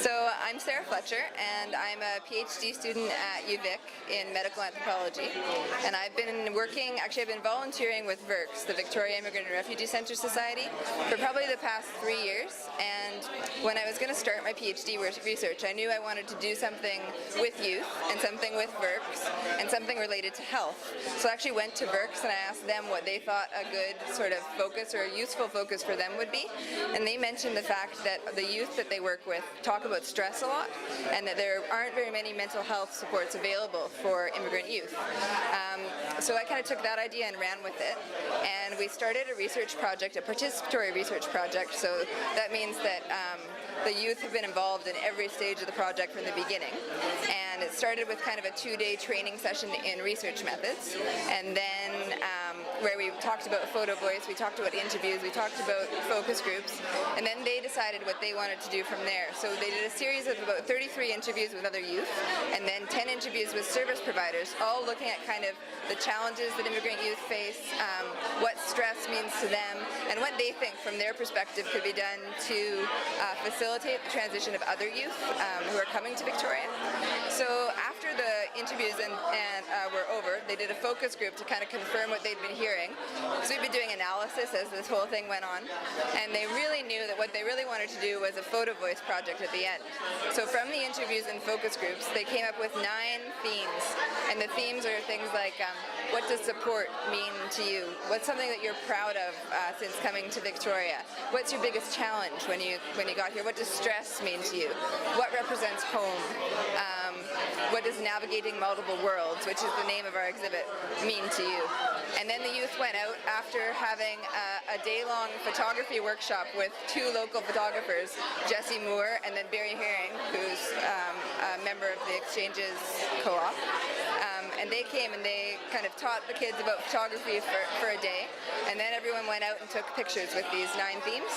So I'm Sarah Fletcher, and I'm a PhD student at UVic in medical anthropology. And I've been volunteering with VIRCS, the Victoria Immigrant and Refugee Center Society, for probably the past 3 years. And when I was going to start my PhD research, I knew I wanted to do something with youth and something with VIRCS and something related to health. So I actually went to VIRCS and I asked them what they thought a good sort of focus or a useful focus for them would be. And they mentioned the fact that the youth that they work with talk about stress a lot, and that there aren't very many mental health supports available for immigrant youth. So I kind of took that idea and ran with it, and we started a research project, a participatory research project. So that means that the youth have been involved in every stage of the project from the beginning. And it started with kind of a 2-day training session in research methods, and then where we talked about photo voice, we talked about interviews, we talked about focus groups, and then they decided what they wanted to do from there. So they did a series of about 33 interviews with other youth, and then 10 interviews with service providers, all looking at kind of the challenges that immigrant youth face, what stress means to them, and what they think from their perspective could be done to facilitate the transition of other youth who are coming to Victoria. So after the interviews were over, they did a focus group to kind of confirm what they'd been hearing. So we've been doing analysis as this whole thing went on, and they really knew that what they really wanted to do was a photo voice project at the end. So from the interviews and focus groups, they came up with 9 themes, and the themes are things like what does support mean to you? What's something that you're proud of since coming to Victoria? What's your biggest challenge when you got here? What does stress mean to you? What represents home? What does navigating multiple worlds, which is the name of our exhibit, mean to you? And then the youth went out after having a day-long photography workshop with 2 local photographers, Jesse Moore and then Barry Herring, who's a member of the Xchanges co-op. And they came and they kind of taught the kids about photography for a day, and then everyone went out and took pictures with these 9 themes.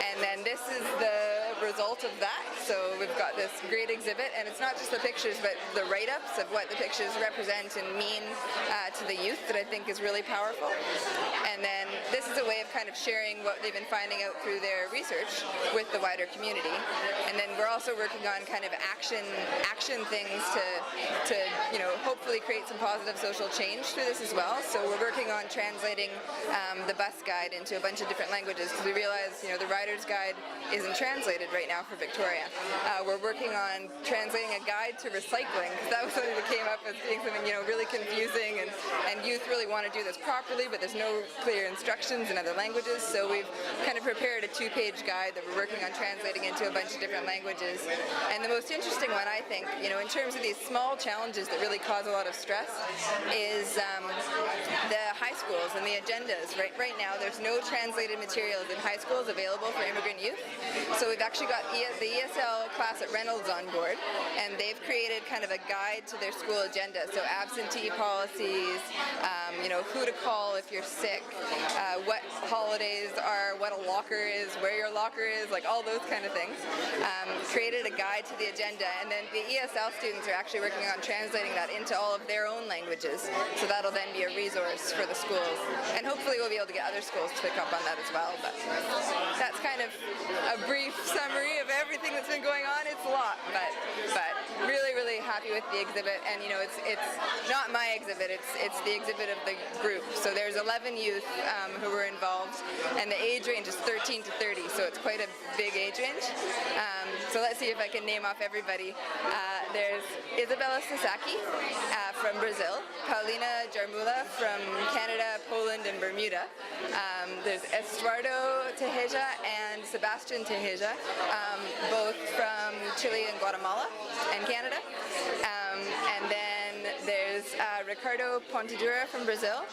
And then this is the result of that. So we've got this great exhibit, and it's not just the pictures, but the write-ups of what the pictures represent and mean to the youth that I think is really powerful. And then this is a way of kind of sharing what they've been finding out through their research with the wider community. And then we're also working on kind of action things to hopefully create some positive social change through this as well. So we're working on translating the bus guide into a bunch of different languages, because we realize the rider's guide isn't translated right now for Victoria. We're working on translating a guide to recycling, because that was something that came up as being something really confusing, and youth really want to do this properly, but there's no clear instructions in other languages. So we've kind of prepared a 2-page guide that we're working on translating into a bunch of different languages. And the most interesting one, I think, in terms of these small challenges that really cause a lot of stress, is the high schools and the agendas. Right now, there's no translated materials in high schools available for immigrant youth. So we've actually got the ESL class at Reynolds on board, and they've created kind of a guide to their school agenda. So absentee policies, who to call if you're sick, what holidays are, what a locker is, where your locker is, like all those kind of things. Created a guide to the agenda, and then the ESL students are actually working on translating that into all of their own languages. So that'll then be a resource for the schools, and hopefully we'll be able to get other schools to pick up on that as well. But that's kind of a brief summary of everything that's been going on. It's a lot, but really, really happy with the exhibit. And it's not my exhibit, it's the exhibit of the group. So there's 11 youth who were involved, and the age range is 13 to 30, so it's quite a big age range. So let's see if I can name off everybody. There's Isabella Sasaki from Brazil, Paulina Jarmula from Canada, Poland, and Bermuda. There's Estuardo Tejeja and Sebastian Tejeja, both from Chile and Guatemala and Canada. And then there's Ricardo Pontedura from Brazil,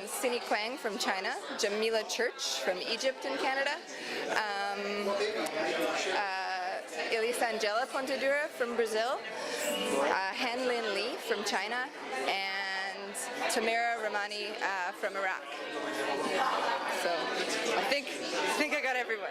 Cindy Quang from China, Jamila Church from Egypt and Canada, Elisa Angela Pontedura from Brazil, Han Lin Lee from China, and Tamara Ramani from Iraq. So I think I got everyone.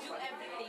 do everything.